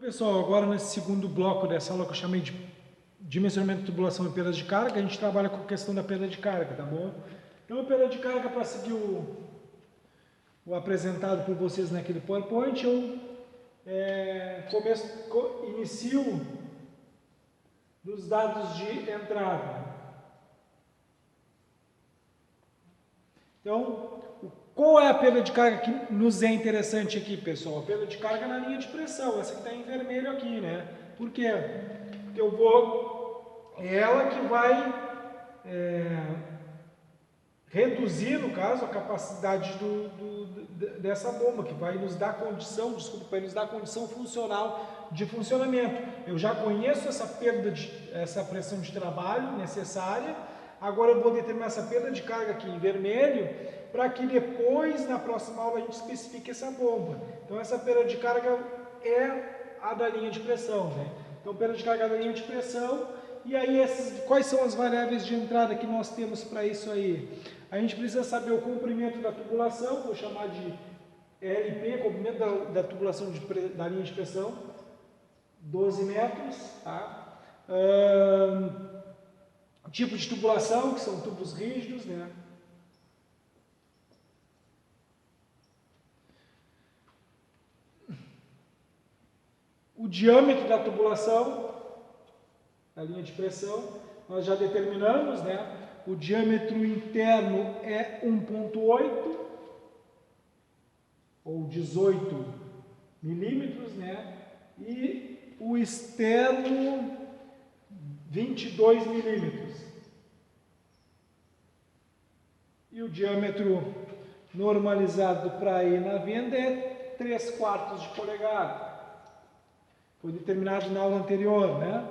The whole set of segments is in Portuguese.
Pessoal, agora nesse segundo bloco dessa aula que eu chamei de dimensionamento de tubulação e perda de carga, a gente trabalha com a questão da perda de carga, tá bom? Então, a perda de carga, para seguir o apresentado por vocês naquele PowerPoint, eu inicio dos dados de entrada. Então, qual é a perda de carga que nos é interessante aqui, pessoal? A perda de carga na linha de pressão, essa que está em vermelho aqui, né? Por quê? Porque é ela que vai reduzir, no caso, a capacidade dessa bomba, que vai nos dar condição, vai nos dar condição funcional de funcionamento. Eu já conheço essa pressão de trabalho necessária, agora eu vou determinar essa perda de carga aqui em vermelho, para que depois, na próxima aula, a gente especifique essa bomba. Então, essa perda de carga é a da linha de pressão, né? Então, perda de carga da linha de pressão, e aí quais são as variáveis de entrada que nós temos para isso aí? A gente precisa saber o comprimento da tubulação, vou chamar de LP, comprimento da tubulação da linha de pressão, 12 metros, tá? Tipo de tubulação, que são tubos rígidos, né? O diâmetro da tubulação, da linha de pressão, nós já determinamos, né? O diâmetro interno é 1,8 ou 18 milímetros, né? E o externo 22 milímetros. E o diâmetro normalizado para ir na venda é 3/4 de polegada. Foi determinado na aula anterior, né?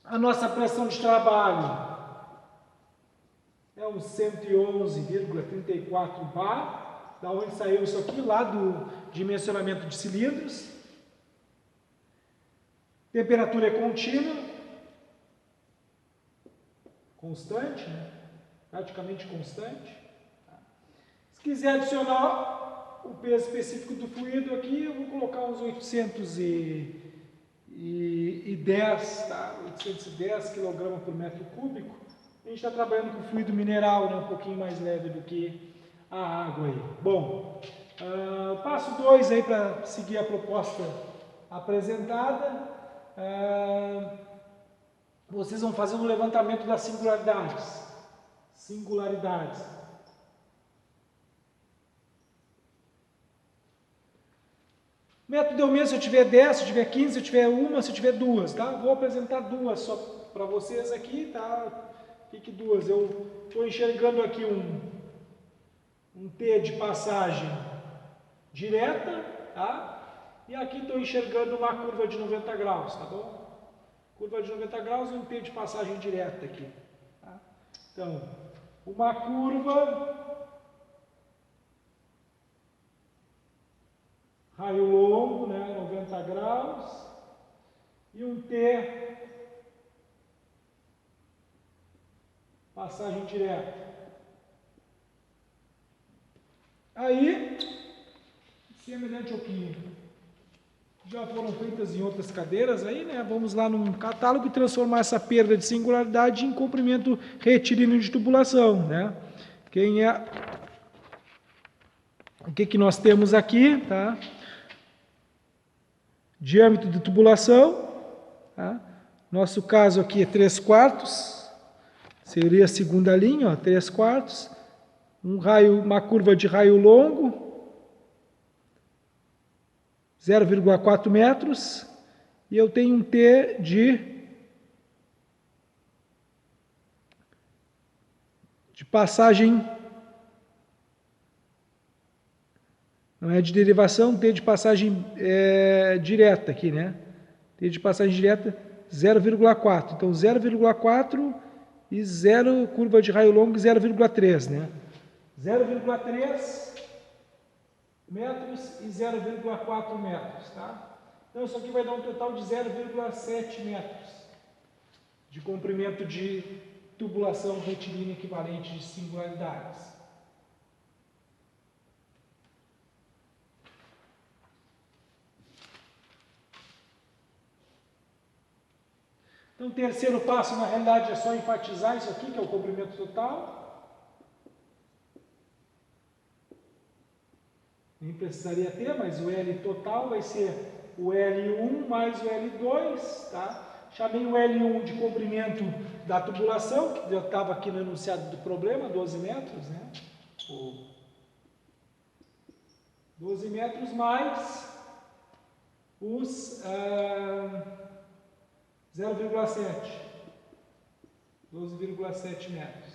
A nossa pressão de trabalho é um 111,34 bar. Da onde saiu isso aqui? Lá do dimensionamento de cilindros. Temperatura é contínua. Constante, né? Praticamente constante. Se quiser adicionar o peso específico do fluido aqui, eu vou colocar uns 810, tá? 810 kg por metro cúbico. A gente está trabalhando com fluido mineral, né? Um pouquinho mais leve do que a água aí. Bom, passo 2 aí para seguir a proposta apresentada. Vocês vão fazer um levantamento das singularidades. Método deu mesmo se eu tiver 10, se eu tiver 15, se eu tiver uma, se eu tiver duas, tá? Vou apresentar duas só para vocês aqui, tá? Fique duas. Eu estou enxergando aqui um T de passagem direta, tá? E aqui estou enxergando uma curva de 90 graus, tá bom? Curva de 90 graus e um T de passagem direta aqui, tá? Então, uma curva, raio longo, né, 90 graus, e um T, passagem direta. Aí, semelhante ao que já foram feitas em outras cadeiras, aí, né, vamos lá num catálogo e transformar essa perda de singularidade em comprimento retilíneo de tubulação, né? O que nós temos aqui, tá? Diâmetro de tubulação, tá? Nosso caso aqui é 3/4, seria a segunda linha, ó, 3/4, uma curva de raio longo, 0,4 metros, e eu tenho um T de passagem, não é de derivação, T de passagem direta aqui, né? T de passagem direta 0,4. Então 0,4 e 0, curva de raio longo 0,3, né? 0,3 metros e 0,4 metros, tá? Então isso aqui vai dar um total de 0,7 metros de comprimento de tubulação retilínea equivalente de singularidades. Então, o terceiro passo, na realidade, é só enfatizar isso aqui, que é o comprimento total. Nem precisaria ter, mas o L total vai ser o L1 mais o L2, tá? Chamei o L1 de comprimento da tubulação, que já estava aqui no enunciado do problema, 12 metros, né? 12 metros mais os 0,7, 12,7 metros.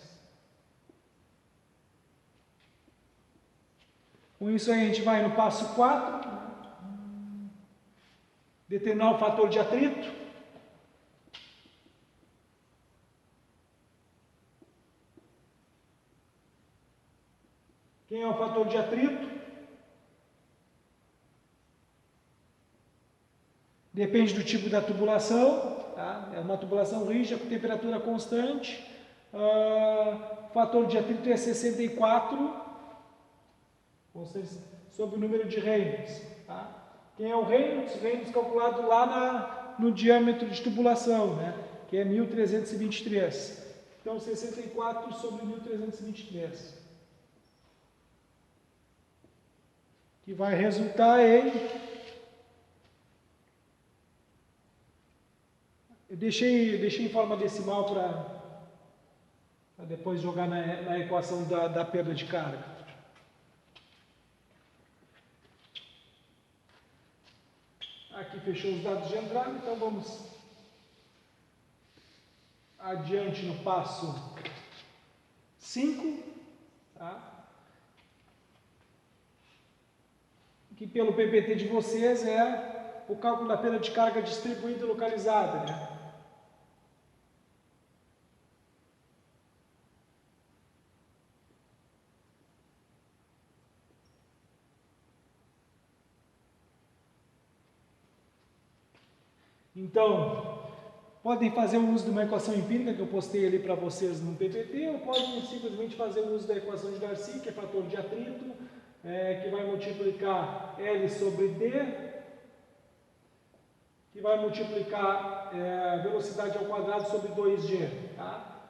Com isso aí a gente vai no passo 4, determinar o fator de atrito. Quem é o fator de atrito? Depende do tipo da tubulação, tá? É uma tubulação rígida com temperatura constante. O fator de atrito é 64 sobre o número de Reynolds. Tá? Quem é o Reynolds? Reynolds calculado lá no diâmetro de tubulação, né? Que é 1323. Então, 64 sobre 1323. Que vai resultar em... Eu deixei em forma decimal para depois jogar na equação da perda de carga. Aqui fechou os dados de entrada, então vamos adiante no passo 5, tá? Que pelo PPT de vocês é o cálculo da perda de carga distribuída e localizada, né? Então, podem fazer o uso de uma equação empírica que eu postei ali para vocês no PPT, ou podem simplesmente fazer o uso da equação de Darcy, que é fator de atrito, que vai multiplicar L sobre D, que vai multiplicar velocidade ao quadrado sobre 2G. Tá?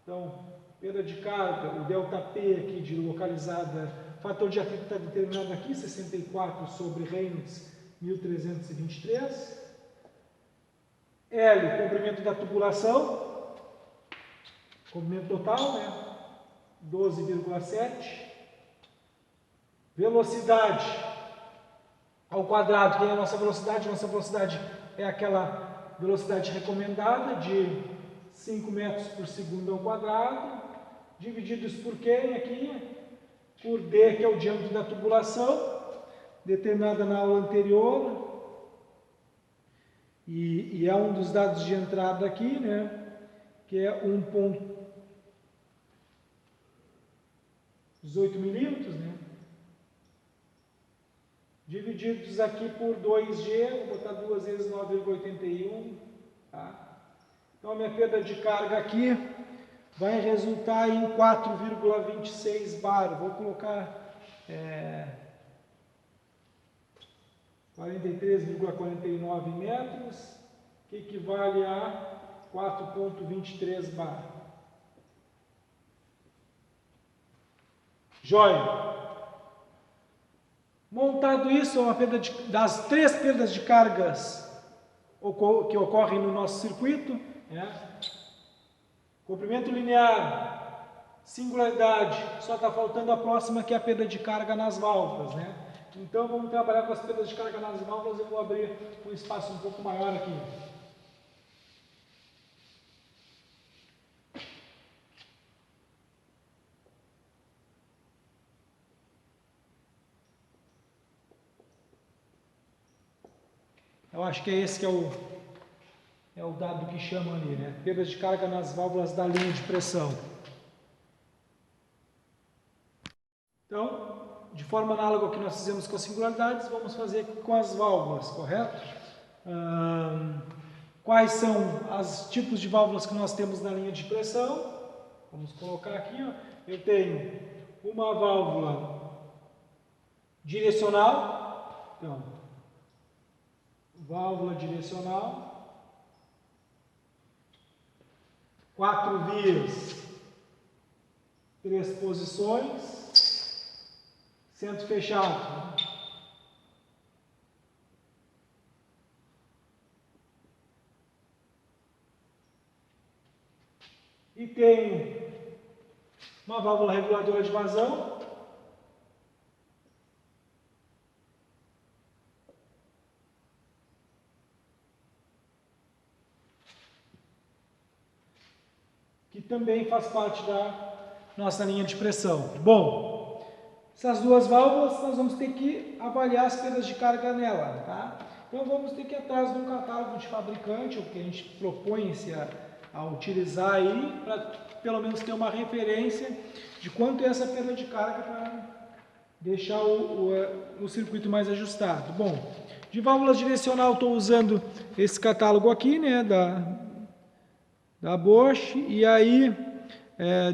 Então, perda de carga, o ΔP aqui de localizada, fator de atrito está determinado aqui, 64 sobre Reynolds 1323. L, comprimento da tubulação, comprimento total, né? 12,7. Velocidade ao quadrado, que é a nossa velocidade? Nossa velocidade é aquela velocidade recomendada de 5 metros por segundo ao quadrado, divididos por quem aqui? Por D, que é o diâmetro da tubulação, determinada na aula anterior. E é um dos dados de entrada aqui, né? Que é 1,18 milímetros, né? Divididos aqui por 2G, vou botar 2 vezes 9,81, tá? Então a minha perda de carga aqui vai resultar em 4,26 bar. Vou colocar 43,49 metros, que equivale a 4,23 bar. Joia! Montado isso, uma perda das 3 perdas de cargas que ocorrem no nosso circuito, né? Comprimento linear, singularidade, só está faltando a próxima, que é a perda de carga nas válvulas, né? Então vamos trabalhar com as perdas de carga nas válvulas. Eu vou abrir um espaço um pouco maior aqui. Eu acho que é esse que é o dado que chama ali, né? Perdas de carga nas válvulas da linha de pressão. Então, de forma análoga ao que nós fizemos com as singularidades, vamos fazer com as válvulas, correto? Quais são os tipos de válvulas que nós temos na linha de pressão? Vamos colocar aqui, ó. Eu tenho uma válvula direcional, então, válvula direcional, 4 vias, 3 posições, centro fechado. E tenho uma válvula reguladora de vazão. Que também faz parte da nossa linha de pressão. Bom, essas duas válvulas nós vamos ter que avaliar as perdas de carga nela, tá? Então vamos ter que ir atrás de um catálogo de fabricante, o que a gente propõe-se a utilizar aí, para pelo menos ter uma referência de quanto é essa perda de carga para deixar o circuito mais ajustado. Bom, de válvulas direcional estou usando esse catálogo aqui, né, da Bosch, e aí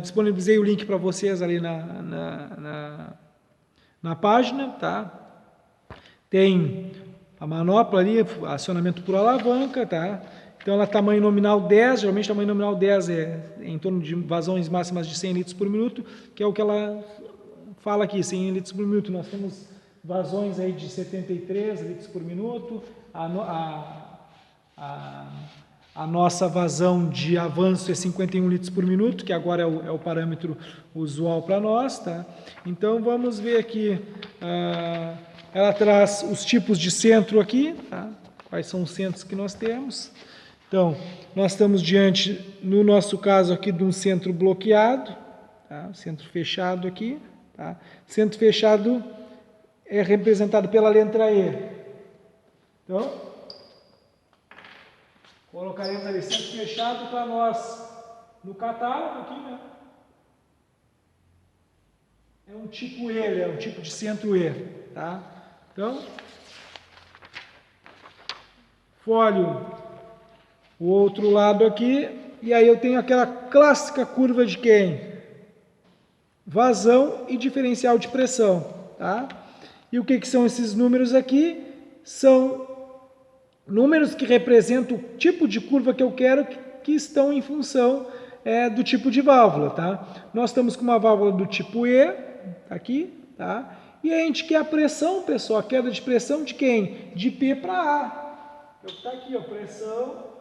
disponibilizei o link para vocês ali na página, tá? Tem a manopla ali, acionamento por alavanca, tá? Então ela tamanho nominal 10, geralmente tamanho nominal 10 é em torno de vazões máximas de 100 litros por minuto, que é o que ela fala aqui, 100 litros por minuto. Nós temos vazões aí de 73 litros por minuto, a nossa vazão de avanço é 51 litros por minuto, que agora é o parâmetro usual para nós, tá? Então vamos ver aqui, ela traz os tipos de centro aqui, tá? Quais são os centros que nós temos. Então, nós estamos diante, no nosso caso aqui, de um centro bloqueado, tá? Centro fechado aqui, tá? Centro fechado é representado pela letra E. Então, colocaremos ali centro fechado para nós no catálogo aqui, né? É um tipo E, é um tipo de centro E, tá? Então, folho o outro lado aqui, e aí eu tenho aquela clássica curva de quem? Vazão e diferencial de pressão, tá? E o que são esses números aqui? São números que representam o tipo de curva que eu quero, que estão em função do tipo de válvula, tá? Nós estamos com uma válvula do tipo E, aqui, tá? E a gente quer a pressão, pessoal, a queda de pressão de quem? De P para A. Então está aqui, ó, pressão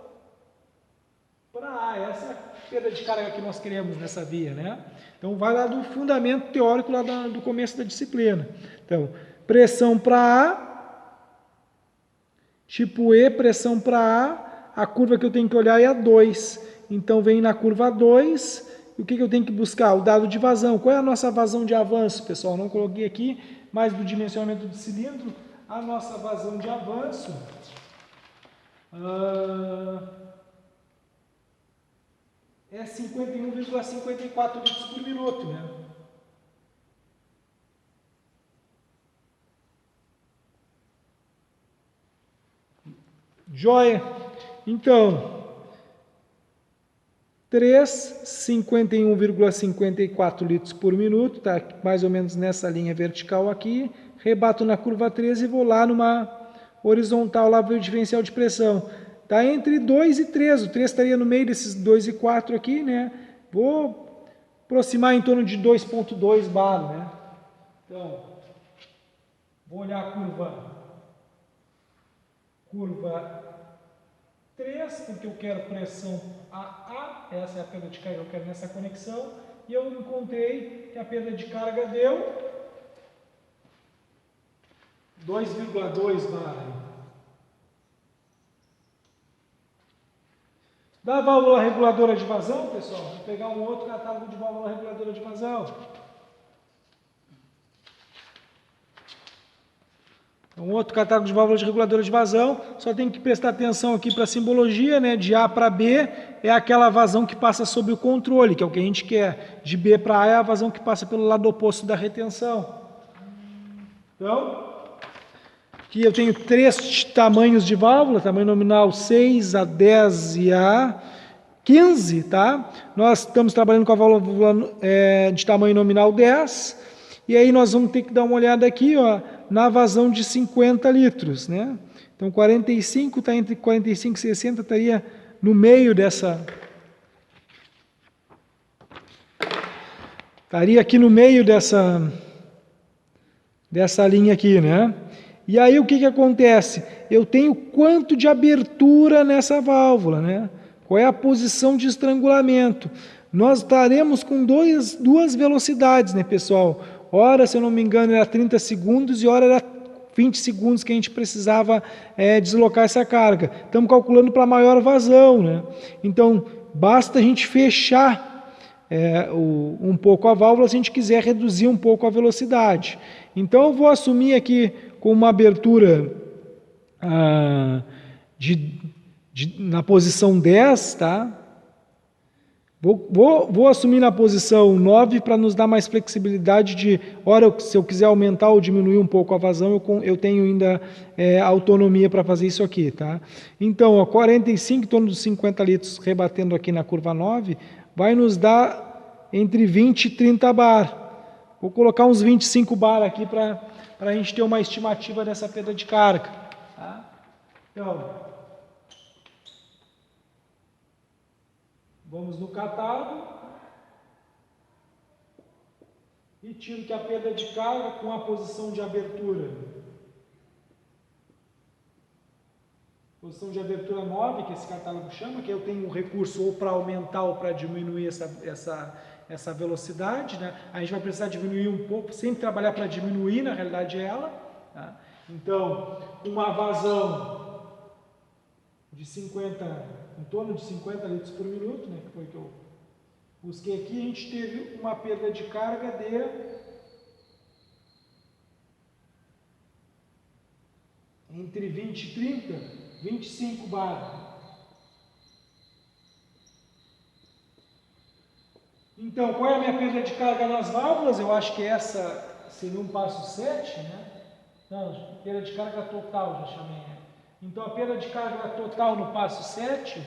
para A. Essa é a perda de carga que nós queremos nessa via, né? Então vai lá do fundamento teórico lá do começo da disciplina. Então, pressão para A, tipo E, pressão para A curva que eu tenho que olhar é a 2. Então vem na curva 2, e o que eu tenho que buscar? O dado de vazão. Qual é a nossa vazão de avanço, pessoal? Não coloquei aqui, mas do dimensionamento do cilindro, a nossa vazão de avanço é 51,54 litros por minuto, né? Joia? Então, 51,54 litros por minuto, tá mais ou menos nessa linha vertical aqui. Rebato na curva 13 e vou lá numa horizontal, lá ver o diferencial de pressão. Está entre 2 e 3, o 3 estaria no meio desses 2 e 4 aqui, né? Vou aproximar em torno de 2,2 bar, né? Então, vou olhar a curva 3, porque eu quero pressão AA, essa é a perda de carga que eu quero nessa conexão, e eu encontrei que a perda de carga deu 2,2 bar. Da válvula reguladora de vazão, pessoal, vou pegar um outro catálogo de válvula reguladora de vazão. Um outro catálogo de válvulas reguladoras de vazão, só tem que prestar atenção aqui para a simbologia, né? De A para B é aquela vazão que passa sob o controle, que é o que a gente quer. De B para A é a vazão que passa pelo lado oposto da retenção. Então, aqui eu tenho 3 tamanhos de válvula, tamanho nominal 6, a 10 e a 15, tá? Nós estamos trabalhando com a válvula de tamanho nominal 10, e aí nós vamos ter que dar uma olhada aqui, ó, na vazão de 50 litros, né? Então 45 está entre 45 e 60, estaria no meio dessa estaria aqui no meio dessa linha aqui, né? E aí o que acontece? Eu tenho quanto de abertura nessa válvula, né? Qual é a posição de estrangulamento? Nós estaremos com duas velocidades, né, pessoal? Ora, se eu não me engano, era 30 segundos e ora era 20 segundos que a gente precisava deslocar essa carga. Estamos calculando para maior vazão, né? Então, basta a gente fechar um pouco a válvula se a gente quiser reduzir um pouco a velocidade. Então, eu vou assumir aqui com uma abertura na posição 10, tá? Vou assumir na posição 9 para nos dar mais flexibilidade de, se eu quiser aumentar ou diminuir um pouco a vazão, eu tenho ainda autonomia para fazer isso aqui, tá? Então, 45, em torno dos 50 litros, rebatendo aqui na curva 9, vai nos dar entre 20 e 30 bar. Vou colocar uns 25 bar aqui para a gente ter uma estimativa dessa perda de carga, tá? Então, vamos no catálogo e tiro que a perda de carga com a posição de abertura. Posição de abertura 9, que esse catálogo chama, que eu tenho um recurso ou para aumentar ou para diminuir essa velocidade, né? A gente vai precisar diminuir um pouco, sempre trabalhar para diminuir, na realidade, ela. Tá? Então, uma vazão de 50, em torno de 50 litros por minuto, né, que foi que eu busquei aqui, a gente teve uma perda de carga de entre 20 e 30, 25 bar. Então, qual é a minha perda de carga nas válvulas? Eu acho que essa seria um passo 7, né? Não, perda de carga total, já chamei, né? Então, a perda de carga total no passo 7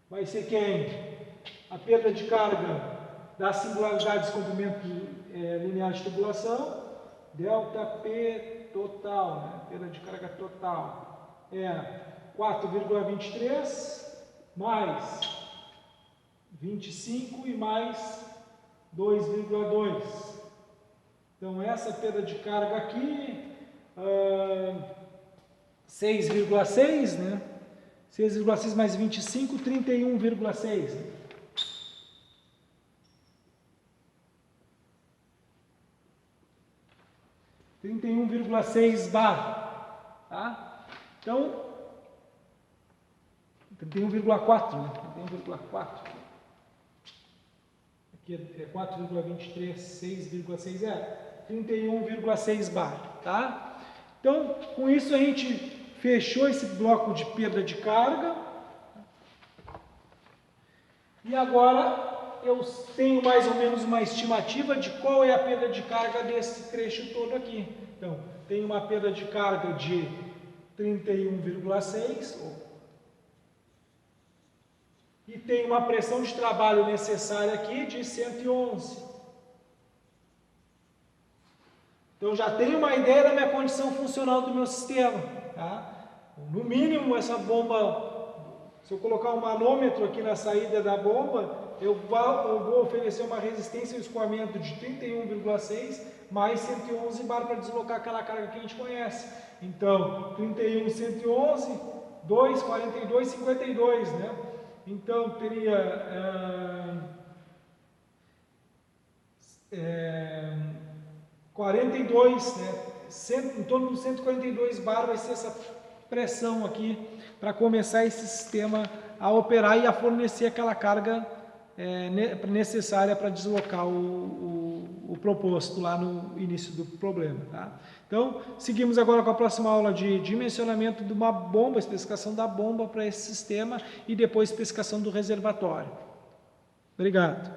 vai ser quem? A perda de carga da singularidade de comprimento linear de tubulação, delta P total, né? Perda de carga total é 4,23 mais 25 e mais 2,2. Então, essa perda de carga aqui, 6,6, né? 6,6 mais 25, 31,6. 31,6 bar. Tá? Então, 31,4, né? 31,4. Aqui é 4,23, 6,6 31,6 bar, tá? Então, com isso a gente fechou esse bloco de perda de carga. E agora eu tenho mais ou menos uma estimativa de qual é a perda de carga desse trecho todo aqui. Então, tem uma perda de carga de 31,6 e tem uma pressão de trabalho necessária aqui de 111. Então, já tenho uma ideia da minha condição funcional do meu sistema. Tá? No mínimo, essa bomba, se eu colocar um manômetro aqui na saída da bomba, eu vou oferecer uma resistência ao escoamento de 31,6 mais 111 bar para deslocar aquela carga que a gente conhece. Então, 31, 111, 2, 42, 52, né? Então, teria 42, né? Em torno de 142 bar vai ser essa pressão aqui para começar esse sistema a operar e a fornecer aquela carga necessária para deslocar o proposto lá no início do problema. Tá? Então, seguimos agora com a próxima aula de dimensionamento de uma bomba, especificação da bomba para esse sistema e depois especificação do reservatório. Obrigado.